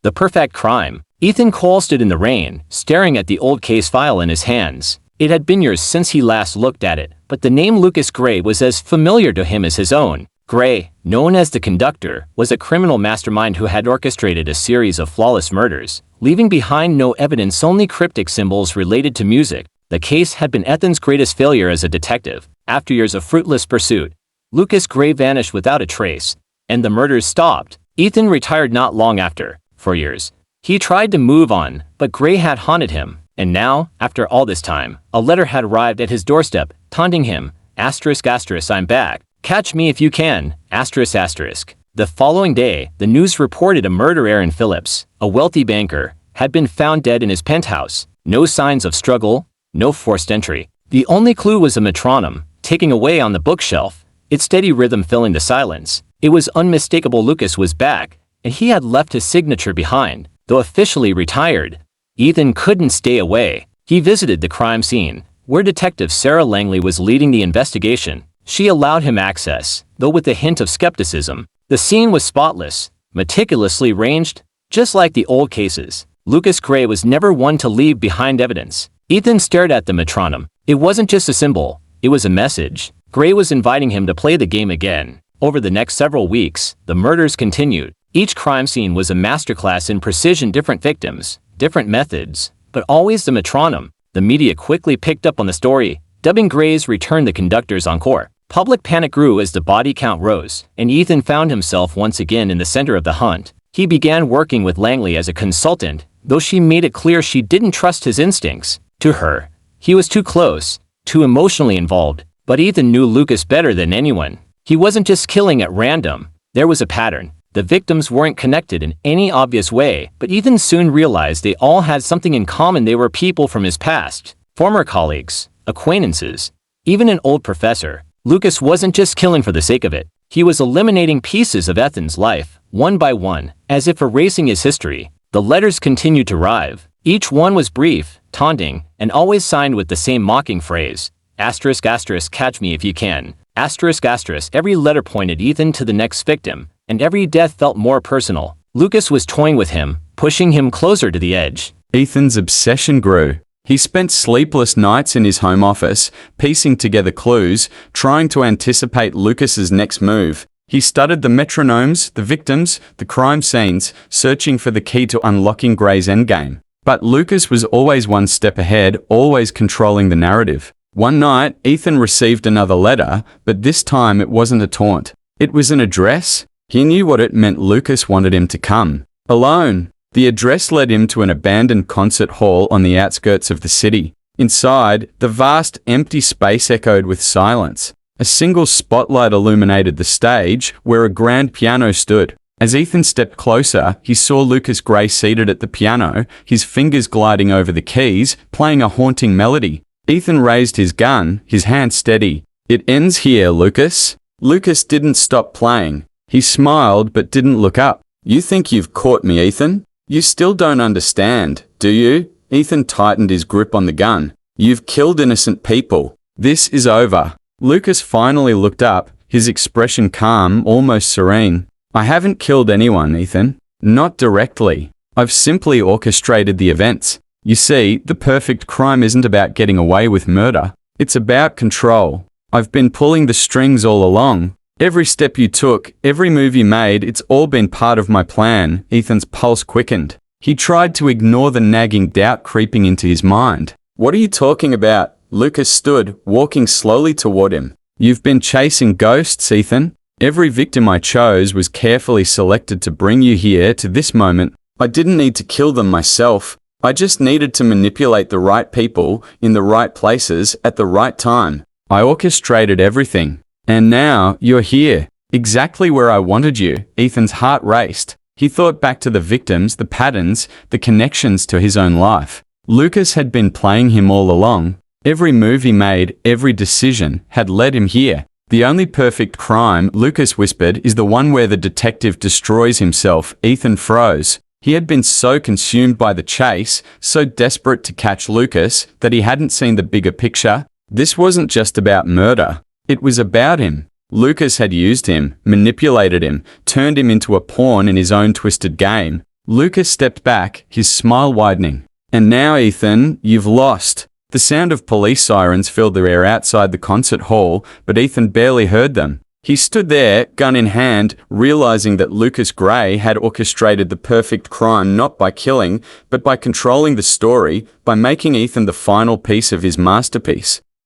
The perfect crime. Ethan Cole stood in the rain, staring at the old case file in his hands. It had been years since he last looked at it, but the name Lucas Gray was as familiar to him as his own. Gray, known as the Conductor, was a criminal mastermind who had orchestrated a series of flawless murders, leaving behind no evidence, only cryptic symbols related to music. The case had been Ethan's greatest failure as a detective. After years of fruitless pursuit, Lucas Gray vanished without a trace, and the murders stopped. Ethan retired not long after. For years, he tried to move on, but Gray had haunted him. And now, after all this time, a letter had arrived at his doorstep, taunting him. ***, I'm back. Catch me if you can. ***. The following day, the news reported a murderer. Aaron Phillips, a wealthy banker, had been found dead in his penthouse. No signs of struggle, no forced entry. The only clue was a metronome, ticking away on the bookshelf, its steady rhythm filling the silence. It was unmistakable. Lucas was back, and he had left his signature behind, though officially retired. Ethan couldn't stay away. He visited the crime scene, where Detective Sarah Langley was leading the investigation. She allowed him access, though with a hint of skepticism. The scene was spotless, meticulously arranged, just like the old cases. Lucas Gray was never one to leave behind evidence. Ethan stared at the metronome. It wasn't just a symbol, it was a message. Gray was inviting him to play the game again. Over the next several weeks, the murders continued. Each crime scene was a masterclass in precision, different victims, different methods, but always the metronome. The media quickly picked up on the story, dubbing Gray's return the Conductor's encore. Public panic grew as the body count rose, and Ethan found himself once again in the center of the hunt. He began working with Langley as a consultant, though she made it clear she didn't trust his instincts. To her, he was too close, too emotionally involved. But Ethan knew Lucas better than anyone. He wasn't just killing at random. There was a pattern. The victims weren't connected in any obvious way, but Ethan soon realized they all had something in common. They were people from his past, former colleagues, acquaintances, even an old professor. Lucas wasn't just killing for the sake of it. He was eliminating pieces of Ethan's life, one by one, as if erasing his history. The letters continued to arrive. Each one was brief, taunting, and always signed with the same mocking phrase, ***, catch me if you can. ***. Every letter pointed Ethan to the next victim, and every death felt more personal. Lucas was toying with him, pushing him closer to the edge. Ethan's obsession grew. He spent sleepless nights in his home office, piecing together clues, trying to anticipate Lucas's next move. He studied the metronomes, the victims, the crime scenes, searching for the key to unlocking Gray's endgame. But Lucas was always one step ahead, always controlling the narrative. One night, Ethan received another letter, but this time it wasn't a taunt. It was an address. He knew what it meant. Lucas wanted him to come. Alone. The address led him to an abandoned concert hall on the outskirts of the city. Inside, the vast, empty space echoed with silence. A single spotlight illuminated the stage, where a grand piano stood. As Ethan stepped closer, he saw Lucas Gray seated at the piano, his fingers gliding over the keys, playing a haunting melody. Ethan raised his gun, his hand steady. "It ends here, Lucas." Lucas didn't stop playing. He smiled but didn't look up. "You think you've caught me, Ethan? You still don't understand, do you?" Ethan tightened his grip on the gun. "You've killed innocent people. This is over." Lucas finally looked up, his expression calm, almost serene. "I haven't killed anyone, Ethan. Not directly. I've simply orchestrated the events. You see, the perfect crime isn't about getting away with murder. It's about control. I've been pulling the strings all along. Every step you took, every move you made, it's all been part of my plan." Ethan's pulse quickened. He tried to ignore the nagging doubt creeping into his mind. "What are you talking about?" Lucas stood, walking slowly toward him. "You've been chasing ghosts, Ethan. Every victim I chose was carefully selected to bring you here to this moment. I didn't need to kill them myself. I just needed to manipulate the right people in the right places at the right time. I orchestrated everything. And now, you're here, exactly where I wanted you." Ethan's heart raced. He thought back to the victims, the patterns, the connections to his own life. Lucas had been playing him all along. Every move he made, every decision, had led him here. "The only perfect crime," Lucas whispered, "is the one where the detective destroys himself." Ethan froze. He had been so consumed by the chase, so desperate to catch Lucas, that he hadn't seen the bigger picture. This wasn't just about murder. It was about him. Lucas had used him, manipulated him, turned him into a pawn in his own twisted game. Lucas stepped back, his smile widening. And now, Ethan, you've lost. The sound of police sirens filled the air outside the concert hall, but Ethan barely heard them. He stood there, gun in hand, realizing that Lucas Gray had orchestrated the perfect crime not by killing, but by controlling the story, by making Ethan the final piece of his masterpiece.